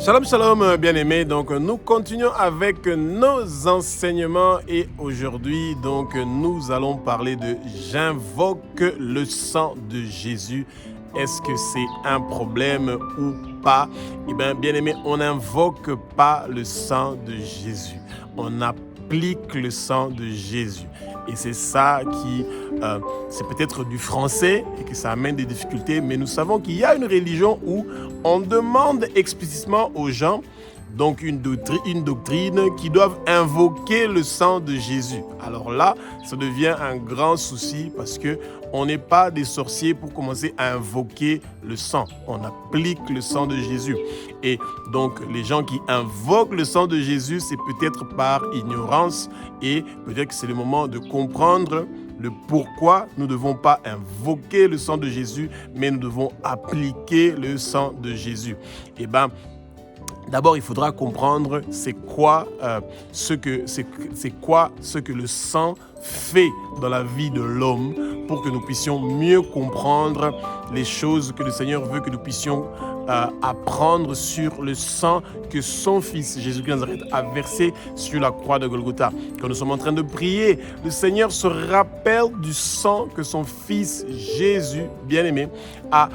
Shalom, shalom, bien-aimés. Donc, nous continuons avec nos enseignements et aujourd'hui, donc, nous allons parler de j'invoque le sang de Jésus. Est-ce que c'est un problème ou pas? Eh bien, bien-aimés, on n'invoque pas le sang de Jésus. On applique le sang de Jésus. Et c'est ça qui, c'est peut-être du français et que ça amène des difficultés, mais nous savons qu'il y a une religion où on demande explicitement aux gens, donc une doctrine, qui doivent invoquer le sang de Jésus. Alors là, ça devient un grand souci parce que on n'est pas des sorciers pour commencer à invoquer le sang. On applique le sang de Jésus. Et donc, les gens qui invoquent le sang de Jésus, c'est peut-être par ignorance et peut-être que c'est le moment de comprendre le pourquoi nous ne devons pas invoquer le sang de Jésus, mais nous devons appliquer le sang de Jésus. Eh bien, d'abord, il faudra comprendre c'est quoi ce que le sang fait dans la vie de l'homme pour que nous puissions mieux comprendre les choses que le Seigneur veut que nous puissions apprendre sur le sang que son fils Jésus-Christ de Nazareth a versé sur la croix de Golgotha. Quand nous sommes en train de prier, le Seigneur se rappelle du sang que son fils Jésus, bien-aimé, a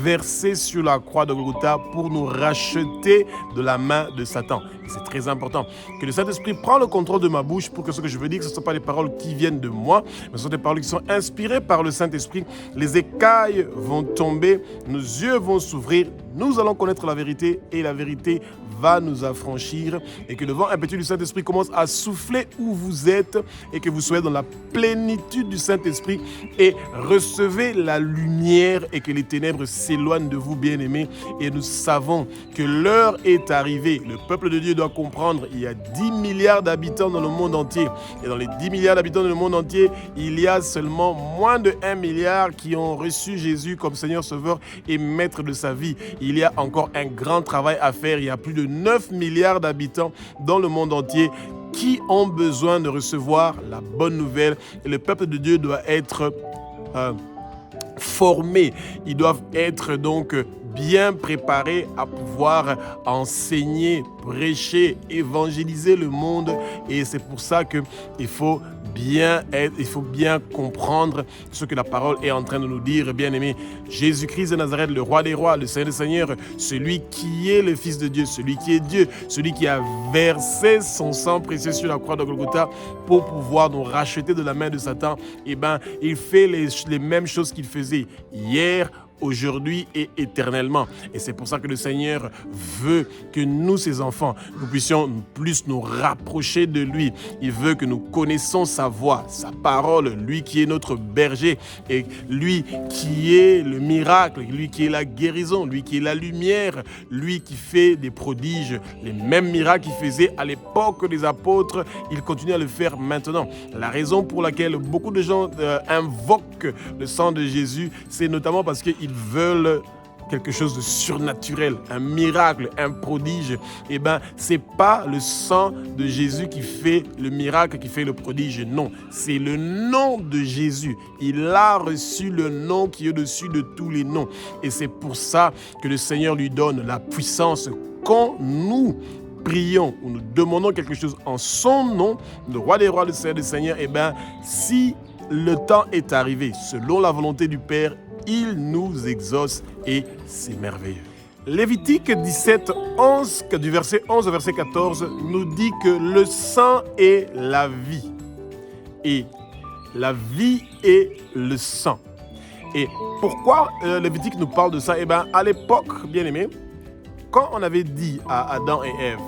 versé sur la croix de Golgotha pour nous racheter de la main de Satan. Et c'est très important que le Saint-Esprit prenne le contrôle de ma bouche pour que ce que je veux dire, ce ne sont pas des paroles qui viennent de moi, mais ce sont des paroles qui sont inspirées par le Saint-Esprit. Les écailles vont tomber, nos yeux vont s'ouvrir, nous allons connaître la vérité et la vérité va nous affranchir et que le vent impétueux du Saint-Esprit commence à souffler où vous êtes et que vous soyez dans la plénitude du Saint-Esprit et recevez la lumière et que les ténèbres s'éloignent de vous, bien-aimés. Et nous savons que l'heure est arrivée. Le peuple de Dieu doit comprendre, il y a 10 milliards d'habitants dans le monde entier. Et dans les 10 milliards d'habitants dans le monde entier, il y a seulement moins de 1 milliard qui ont reçu Jésus comme Seigneur Sauveur et Maître de sa vie. Il y a encore un grand travail à faire. Il y a plus de 9 milliards d'habitants dans le monde entier qui ont besoin de recevoir la bonne nouvelle. Et le peuple de Dieu doit être formé. Ils doivent être donc bien préparés à pouvoir enseigner, prêcher, évangéliser le monde. Et c'est pour ça qu'il faut bien comprendre ce que la parole est en train de nous dire, bien-aimés. Jésus-Christ de Nazareth, le roi des rois, le Seigneur des seigneurs, celui qui est le Fils de Dieu, celui qui est Dieu, celui qui a versé son sang précieux sur la croix de Golgotha pour pouvoir nous racheter de la main de Satan, eh bien, il fait les mêmes choses qu'il faisait hier, aujourd'hui et éternellement. Et c'est pour ça que le Seigneur veut que nous, ses enfants, nous puissions plus nous rapprocher de lui. Il veut que nous connaissions sa voix, sa parole, lui qui est notre berger et lui qui est le miracle, lui qui est la guérison, lui qui est la lumière, lui qui fait des prodiges, les mêmes miracles qu'il faisait à l'époque des apôtres, il continue à le faire maintenant. La raison pour laquelle beaucoup de gens invoquent le sang de Jésus, c'est notamment parce qu'ils veulent quelque chose de surnaturel, un miracle, un prodige. Eh bien, c'est pas le sang de Jésus qui fait le miracle, qui fait le prodige. Non, c'est le nom de Jésus. Il a reçu le nom qui est au-dessus de tous les noms. Et c'est pour ça que le Seigneur lui donne la puissance quand nous prions ou nous demandons quelque chose en son nom, le roi des rois, le Seigneur des seigneurs. Eh bien, si le temps est arrivé, selon la volonté du Père, il nous exauce et c'est merveilleux. Lévitique 17, 11, du verset 11 au verset 14, nous dit que le sang est la vie. Et la vie est le sang. Et pourquoi Lévitique nous parle de ça? Eh bien, à l'époque, bien aimé, quand on avait dit à Adam et Ève,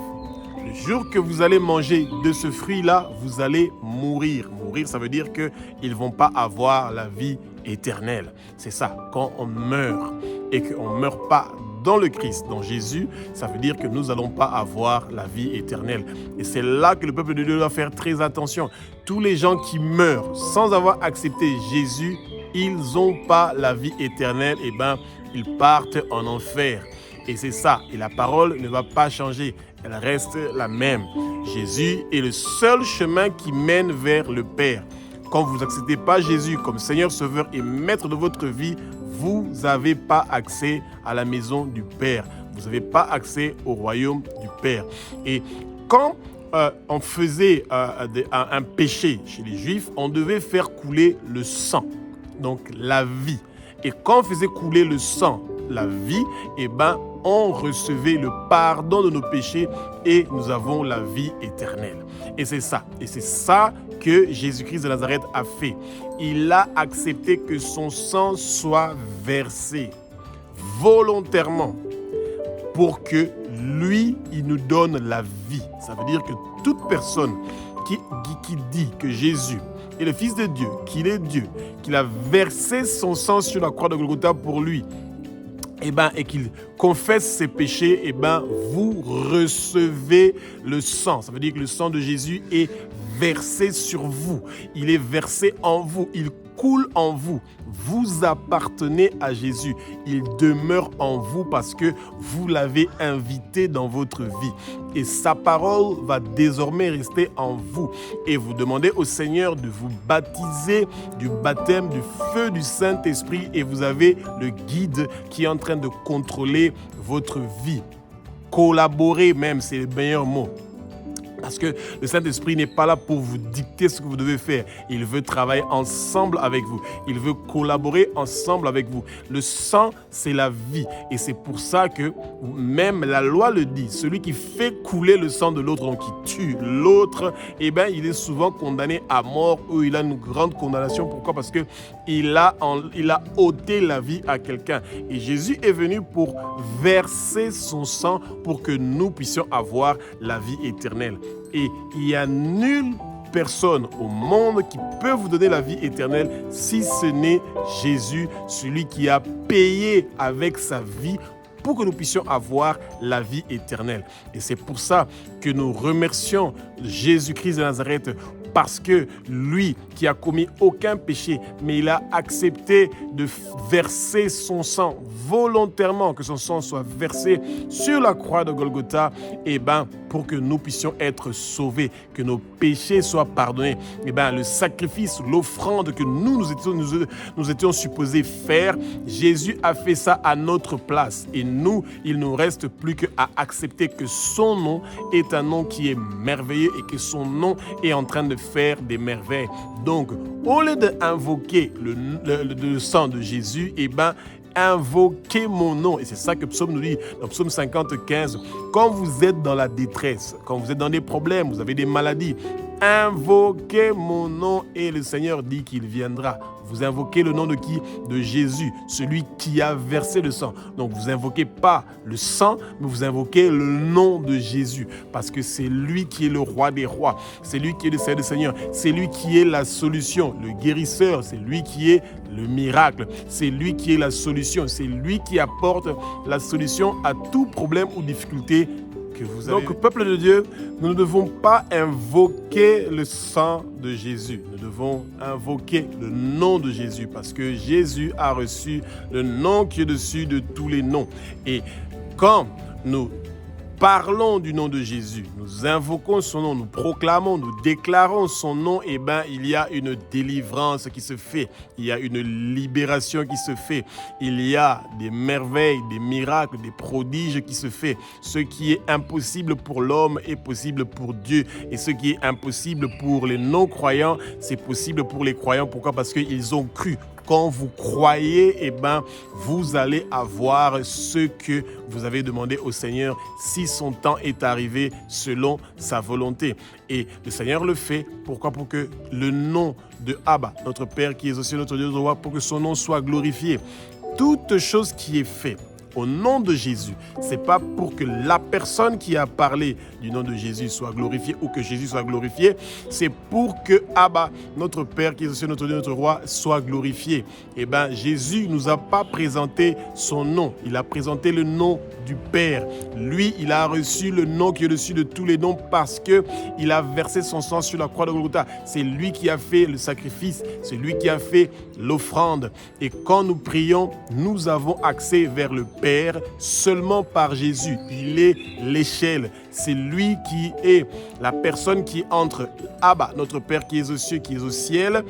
le jour que vous allez manger de ce fruit-là, vous allez mourir. Mourir, ça veut dire qu'ils ne vont pas avoir la vie éternelle. C'est ça, quand on meurt et qu'on ne meurt pas dans le Christ, dans Jésus, ça veut dire que nous n'allons pas avoir la vie éternelle. Et c'est là que le peuple de Dieu doit faire très attention. Tous les gens qui meurent sans avoir accepté Jésus, ils n'ont pas la vie éternelle, et bien, ils partent en enfer. Et c'est ça, et la parole ne va pas changer, elle reste la même. Jésus est le seul chemin qui mène vers le Père. Quand vous n'acceptez pas Jésus comme Seigneur, Sauveur et Maître de votre vie, vous n'avez pas accès à la maison du Père. vous n'avez pas accès au royaume du Père. Et quand on faisait un péché chez les Juifs, on devait faire couler le sang, donc la vie. Et quand on faisait couler le sang, la vie, eh ben, on recevait le pardon de nos péchés et nous avons la vie éternelle. Et c'est ça que Jésus-Christ de Nazareth a fait. Il a accepté que son sang soit versé volontairement pour que lui, il nous donne la vie. Ça veut dire que toute personne qui dit que Jésus est le Fils de Dieu, qu'il est Dieu, qu'il a versé son sang sur la croix de Golgotha pour lui, et qu'il confesse ses péchés, vous recevez le sang. Ça veut dire que le sang de Jésus est versé sur vous. Il est versé en vous. Il coule en vous. Vous appartenez à Jésus. Il demeure en vous parce que vous l'avez invité dans votre vie. Et sa parole va désormais rester en vous. Et vous demandez au Seigneur de vous baptiser du baptême du feu du Saint-Esprit. Et vous avez le guide qui est en train de contrôler votre vie. Collaborer même, c'est le meilleur mot. Parce que le Saint-Esprit n'est pas là pour vous dicter ce que vous devez faire. Il veut travailler ensemble avec vous. Il veut collaborer ensemble avec vous. Le sang, c'est la vie. Et c'est pour ça que même la loi le dit. Celui qui fait couler le sang de l'autre, donc qui tue l'autre, il est souvent condamné à mort ou il a une grande condamnation. Pourquoi? Parce qu'il a ôté la vie à quelqu'un. Et Jésus est venu pour verser son sang pour que nous puissions avoir la vie éternelle. Et il n'y a nulle personne au monde qui peut vous donner la vie éternelle si ce n'est Jésus, celui qui a payé avec sa vie pour que nous puissions avoir la vie éternelle. Et c'est pour ça que nous remercions Jésus-Christ de Nazareth parce que lui qui a commis aucun péché, mais il a accepté de verser son sang volontairement, que son sang soit versé sur la croix de Golgotha, pour que nous puissions être sauvés, que nos péchés soient pardonnés. Le sacrifice, l'offrande que nous étions supposés faire, Jésus a fait ça à notre place. Et nous, il ne nous reste plus qu'à accepter que son nom est un nom qui est merveilleux et que son nom est en train de faire des merveilles. Donc, au lieu d'invoquer le sang de Jésus, invoquez mon nom. Et c'est ça que Psaume nous dit dans Psaume 50:15. Quand vous êtes dans la détresse, quand vous êtes dans des problèmes, vous avez des maladies, invoquez mon nom et le Seigneur dit qu'il viendra. Vous invoquez le nom de qui? De Jésus, celui qui a versé le sang. Donc vous invoquez pas le sang, mais vous invoquez le nom de Jésus. Parce que c'est lui qui est le roi des rois. C'est lui qui est le Seigneur des seigneurs. C'est lui qui est la solution, le guérisseur. C'est lui qui est le miracle. C'est lui qui est la solution. C'est lui qui apporte la solution à tout problème ou difficulté que vous avez. Donc, peuple de Dieu, nous ne devons pas invoquer le sang de Jésus. Nous devons invoquer le nom de Jésus parce que Jésus a reçu le nom qui est dessus de tous les noms. Et quand nous parlons du nom de Jésus, nous invoquons son nom, nous proclamons, nous déclarons son nom, il y a une délivrance qui se fait, il y a une libération qui se fait, il y a des merveilles, des miracles, des prodiges qui se fait. Ce qui est impossible pour l'homme est possible pour Dieu et ce qui est impossible pour les non-croyants, c'est possible pour les croyants. Pourquoi? Parce qu'ils ont cru. Quand vous croyez, vous allez avoir ce que vous avez demandé au Seigneur si son temps est arrivé selon sa volonté. Et le Seigneur le fait. Pourquoi? Pour que le nom de Abba, notre Père qui est aussi notre Dieu, pour que son nom soit glorifié. Toute chose qui est faite au nom de Jésus, c'est pas pour que la personne qui a parlé du nom de Jésus soit glorifiée ou que Jésus soit glorifié, c'est pour que Abba, notre Père qui est aussi notre Dieu, notre Roi, soit glorifié. Jésus nous a pas présenté son nom, il a présenté le nom du Père. Lui, il a reçu le nom qui est au-dessus de tous les noms parce que il a versé son sang sur la croix de Golgotha. C'est lui qui a fait le sacrifice, c'est lui qui a fait l'offrande. Et quand nous prions, nous avons accès vers le Père seulement par Jésus. Il est l'échelle. C'est lui qui est la personne qui est entre Abba, notre Père qui est aux cieux, qui est au ciel,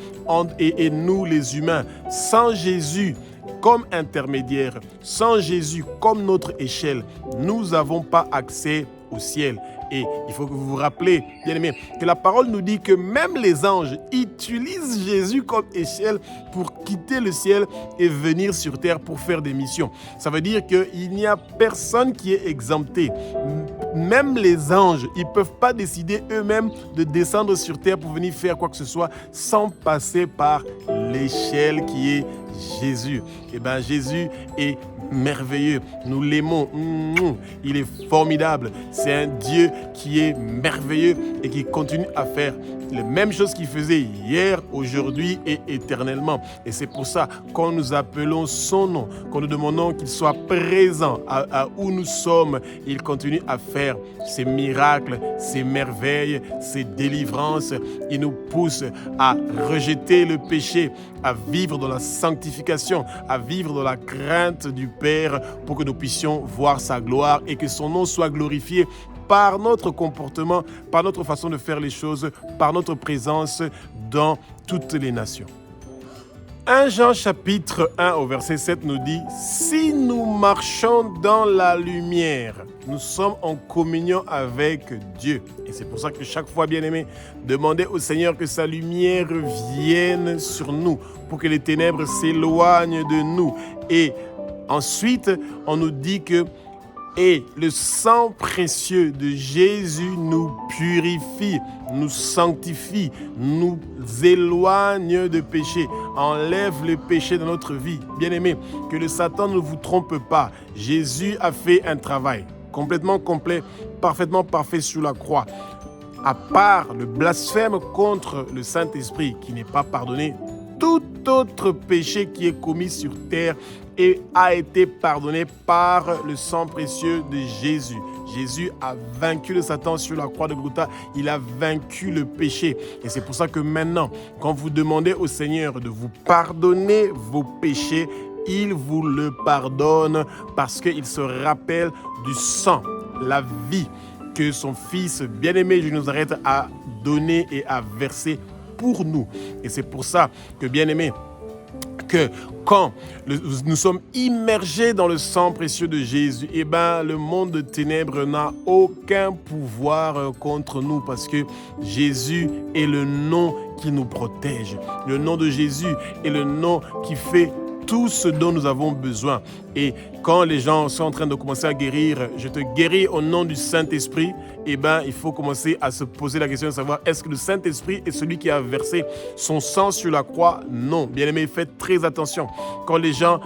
et nous les humains. Sans Jésus, comme intermédiaire, sans Jésus comme notre échelle, nous n'avons pas accès au ciel. Et il faut que vous vous rappelez, bien aimés, que la parole nous dit que même les anges utilisent Jésus comme échelle pour quitter le ciel et venir sur terre pour faire des missions. Ça veut dire qu'il n'y a personne qui est exempté. Même les anges, ils ne peuvent pas décider eux-mêmes de descendre sur terre pour venir faire quoi que ce soit sans passer par l'échelle qui est Jésus. Eh bien, Jésus est merveilleux. Nous l'aimons. Il est formidable. C'est un Dieu qui est merveilleux et qui continue à faire les mêmes choses qu'il faisait hier, aujourd'hui et éternellement. Et c'est pour ça, quand nous appelons son nom, quand nous demandons qu'il soit présent à où nous sommes, il continue à faire ses miracles, ses merveilles, ses délivrances. Il nous pousse à rejeter le péché, à vivre dans la sanctification, à vivre dans la crainte du Père pour que nous puissions voir sa gloire et que son nom soit glorifié par notre comportement, par notre façon de faire les choses, par notre présence dans toutes les nations. 1 Jean chapitre 1 au verset 7 nous dit « Si nous marchons dans la lumière, nous sommes en communion avec Dieu. » Et c'est pour ça que chaque fois, bien-aimé, demandez au Seigneur que sa lumière vienne sur nous, pour que les ténèbres s'éloignent de nous. Et ensuite, on nous dit que et le sang précieux de Jésus nous purifie, nous sanctifie, nous éloigne de péché, enlève le péché dans notre vie. Bien-aimés, que le Satan ne vous trompe pas. Jésus a fait un travail complètement complet, parfaitement parfait sur la croix. À part le blasphème contre le Saint-Esprit qui n'est pas pardonné, tout autre péché qui est commis sur terre et a été pardonné par le sang précieux de Jésus. Jésus a vaincu le Satan sur la croix de Golgotha. Il a vaincu le péché. Et c'est pour ça que maintenant, quand vous demandez au Seigneur de vous pardonner vos péchés, il vous le pardonne parce qu'il se rappelle du sang, la vie que son Fils bien-aimé Jésus de Nazareth a donné et a versé pour nous. Et c'est pour ça que, bien-aimé, que quand nous sommes immergés dans le sang précieux de Jésus, eh ben, le monde de ténèbres n'a aucun pouvoir contre nous parce que Jésus est le nom qui nous protège. Le nom de Jésus est le nom qui fait tout ce dont nous avons besoin. Et quand les gens sont en train de commencer à guérir, je te guéris au nom du Saint-Esprit, eh bien, il faut commencer à se poser la question de savoir, est-ce que le Saint-Esprit est celui qui a versé son sang sur la croix? Non. Bien-aimés, faites très attention. Quand les gens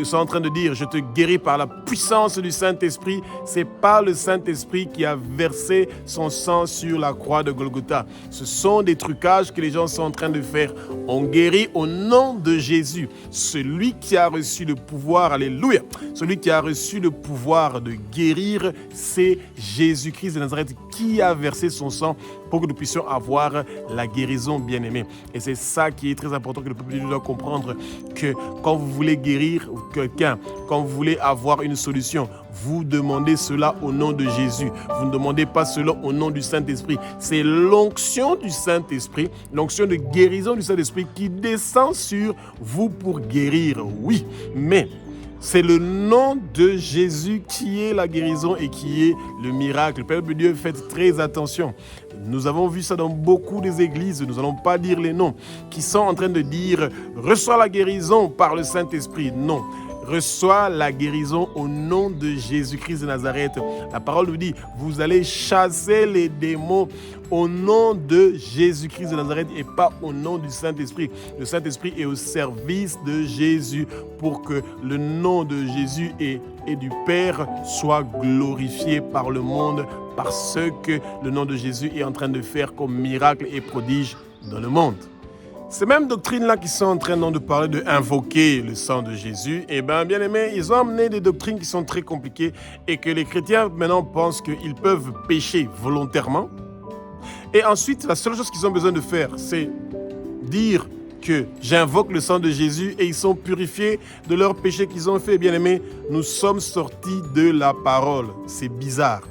sont en train de dire, je te guéris par la puissance du Saint-Esprit, c'est pas le Saint-Esprit qui a versé son sang sur la croix de Golgotha. Ce sont des trucages que les gens sont en train de faire. On guérit au nom de Jésus, celui qui a reçu le pouvoir, alléluia, celui qui a reçu le pouvoir de guérir, c'est Jésus-Christ de Nazareth qui a versé son sang pour que nous puissions avoir la guérison, bien-aimée. Et c'est ça qui est très important que le peuple de Dieu doit comprendre, que quand vous voulez guérir quelqu'un, quand vous voulez avoir une solution, vous demandez cela au nom de Jésus. Vous ne demandez pas cela au nom du Saint-Esprit. C'est l'onction du Saint-Esprit, l'onction de guérison du Saint-Esprit qui descend sur vous pour guérir, oui, mais c'est le nom de Jésus qui est la guérison et qui est le miracle. Peuple de Dieu, faites très attention. Nous avons vu ça dans beaucoup des églises, nous n'allons pas dire les noms, qui sont en train de dire « Reçois la guérison par le Saint-Esprit ». Non. Reçois la guérison au nom de Jésus-Christ de Nazareth. La parole nous dit, vous allez chasser les démons au nom de Jésus-Christ de Nazareth et pas au nom du Saint-Esprit. Le Saint-Esprit est au service de Jésus pour que le nom de Jésus et du Père soit glorifié par le monde, par ce que le nom de Jésus est en train de faire comme miracle et prodige dans le monde. Ces mêmes doctrines-là qui sont en train de parler d'invoquer le sang de Jésus, eh bien, bien aimé, ils ont amené des doctrines qui sont très compliquées et que les chrétiens maintenant pensent qu'ils peuvent pécher volontairement. Et ensuite, la seule chose qu'ils ont besoin de faire, c'est dire que j'invoque le sang de Jésus et ils sont purifiés de leurs péchés qu'ils ont fait. Bien aimé, nous sommes sortis de la parole. C'est bizarre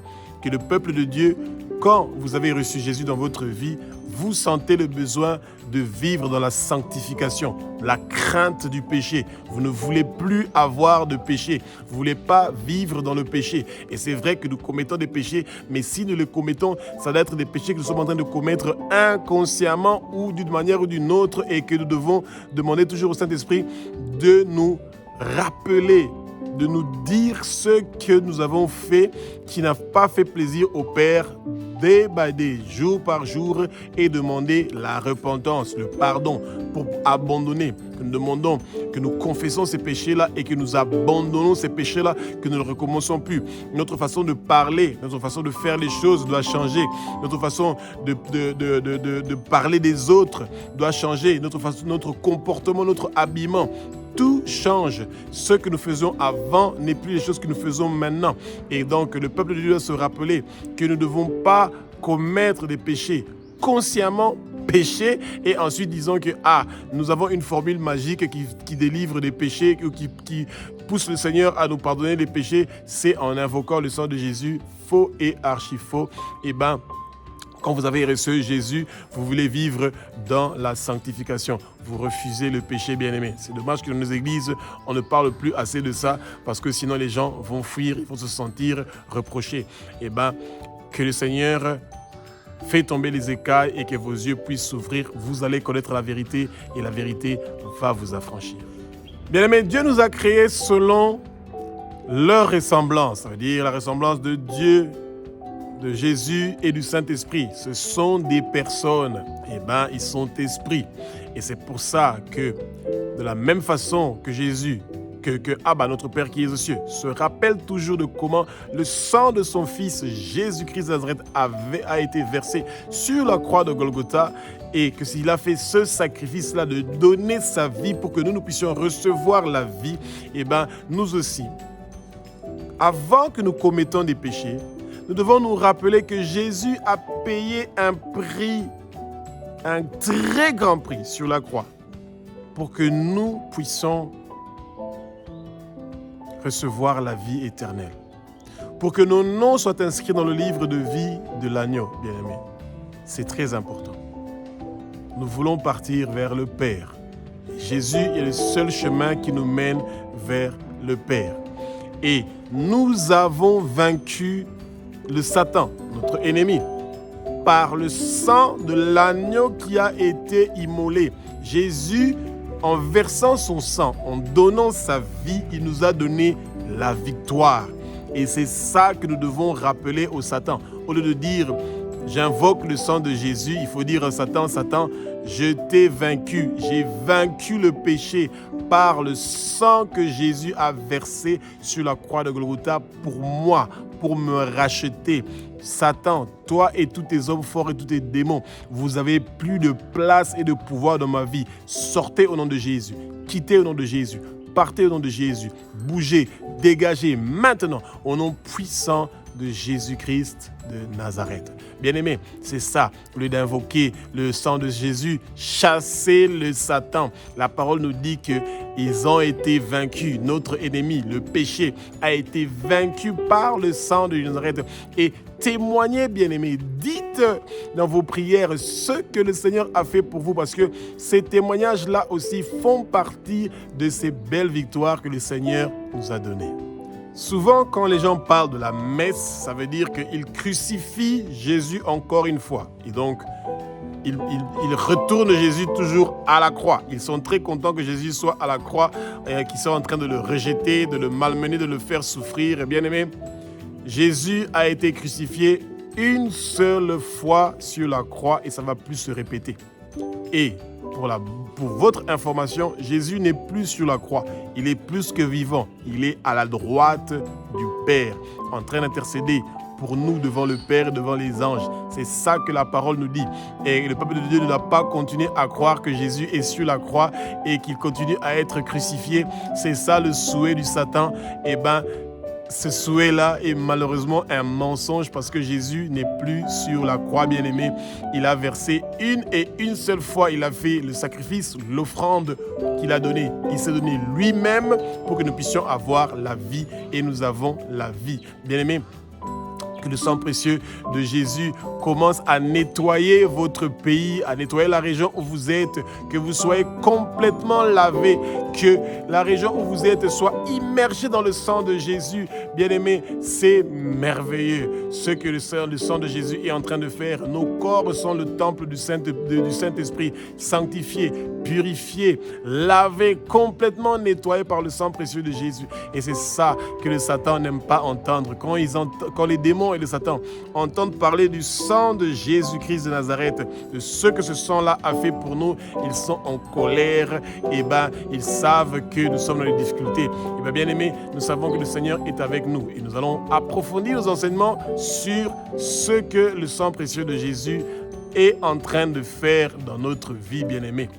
que le peuple de Dieu, quand vous avez reçu Jésus dans votre vie, vous sentez le besoin de vivre dans la sanctification, la crainte du péché. Vous ne voulez plus avoir de péché. Vous ne voulez pas vivre dans le péché. Et c'est vrai que nous commettons des péchés, mais si nous les commettons, ça doit être des péchés que nous sommes en train de commettre inconsciemment ou d'une manière ou d'une autre et que nous devons demander toujours au Saint-Esprit de nous rappeler, de nous dire ce que nous avons fait qui n'a pas fait plaisir au Père, day by day, jour par jour, et demander la repentance, le pardon pour abandonner. Que nous demandons, que nous confessons ces péchés-là et que nous abandonnons ces péchés-là, que nous ne recommençons plus. Notre façon de parler, notre façon de faire les choses doit changer. Notre façon de parler des autres doit changer. Notre comportement, notre habillement. Tout change. Ce que nous faisons avant n'est plus les choses que nous faisons maintenant. Et donc, le peuple de Dieu doit se rappeler que nous ne devons pas commettre des péchés consciemment, pécher, et ensuite disons que nous avons une formule magique qui délivre des péchés, qui pousse le Seigneur à nous pardonner les péchés. C'est en invoquant le sang de Jésus. Faux et archi faux. Quand vous avez reçu Jésus, vous voulez vivre dans la sanctification. Vous refusez le péché, bien-aimé. C'est dommage que dans nos églises, on ne parle plus assez de ça parce que sinon les gens vont fuir, ils vont se sentir reprochés. Que le Seigneur fait tomber les écailles et que vos yeux puissent s'ouvrir. Vous allez connaître la vérité et la vérité va vous affranchir. Bien-aimé, Dieu nous a créés selon leur ressemblance. Ça veut dire la ressemblance de Dieu, de Jésus et du Saint-Esprit. Ce sont des personnes. Ils sont esprits. Et c'est pour ça que, de la même façon que Jésus, notre Père qui est aux cieux, se rappelle toujours de comment le sang de son Fils Jésus-Christ de Nazareth a été versé sur la croix de Golgotha, et que s'il a fait ce sacrifice-là de donner sa vie pour que nous puissions recevoir la vie, nous aussi, avant que nous commettons des péchés, nous devons nous rappeler que Jésus a payé un prix, un très grand prix sur la croix, pour que nous puissions recevoir la vie éternelle, pour que nos noms soient inscrits dans le livre de vie de l'agneau, bien-aimé. C'est très important. Nous voulons partir vers le Père. Jésus est le seul chemin qui nous mène vers le Père. Et nous avons vaincu le Satan, notre ennemi, par le sang de l'agneau qui a été immolé. Jésus, en versant son sang, en donnant sa vie, il nous a donné la victoire. Et c'est ça que nous devons rappeler au Satan. Au lieu de dire « j'invoque le sang de Jésus », il faut dire à Satan, « Satan, je t'ai vaincu, j'ai vaincu le péché par le sang que Jésus a versé sur la croix de Golgotha pour moi, pour me racheter. Satan, toi et tous tes hommes forts et tous tes démons, vous avez plus de place et de pouvoir dans ma vie. Sortez au nom de Jésus, quittez au nom de Jésus, partez au nom de Jésus, bougez, dégagez maintenant au nom puissant de Jésus-Christ de Nazareth. Bien-aimés, c'est ça, au lieu d'invoquer le sang de Jésus, chassez le Satan. La parole nous dit qu'ils ont été vaincus. Notre ennemi, le péché, a été vaincu par le sang de Nazareth. Et témoignez, bien-aimés, dites dans vos prières ce que le Seigneur a fait pour vous, parce que ces témoignages-là aussi font partie de ces belles victoires que le Seigneur nous a données. Souvent, quand les gens parlent de la messe, ça veut dire qu'ils crucifient Jésus encore une fois. Et donc, ils retournent Jésus toujours à la croix. Ils sont très contents que Jésus soit à la croix, qu'ils soient en train de le rejeter, de le malmener, de le faire souffrir. Et bien aimé, Jésus a été crucifié une seule fois sur la croix et ça ne va plus se répéter. Et pour votre information, Jésus n'est plus sur la croix. Il est plus que vivant. Il est à la droite du Père, en train d'intercéder pour nous devant le Père et devant les anges. C'est ça que la parole nous dit. Et le peuple de Dieu ne doit pas continuer à croire que Jésus est sur la croix et qu'il continue à être crucifié. C'est ça le souhait du Satan. Ce souhait-là est malheureusement un mensonge parce que Jésus n'est plus sur la croix, bien-aimé. Il a versé une seule fois, il a fait le sacrifice, l'offrande qu'il a donnée. Il s'est donné lui-même pour que nous puissions avoir la vie et nous avons la vie. Bien-aimé, Que le sang précieux de Jésus commence à nettoyer votre pays, à nettoyer la région où vous êtes, que vous soyez complètement lavés, que la région où vous êtes soit immergée dans le sang de Jésus. Bien-aimés, c'est merveilleux ce que le sang de Jésus est en train de faire. Nos corps sont le temple du Saint-Esprit, sanctifiés, purifiés, lavés, complètement nettoyés par le sang précieux de Jésus. Et c'est ça que le Satan n'aime pas entendre. Quand les démons et le Satan entendent parler du sang de Jésus-Christ de Nazareth, de ce que ce sang-là a fait pour nous, ils sont en colère, et ils savent que nous sommes dans les difficultés. Et bien aimés, nous savons que le Seigneur est avec nous et nous allons approfondir nos enseignements sur ce que le sang précieux de Jésus est en train de faire dans notre vie, bien aimés.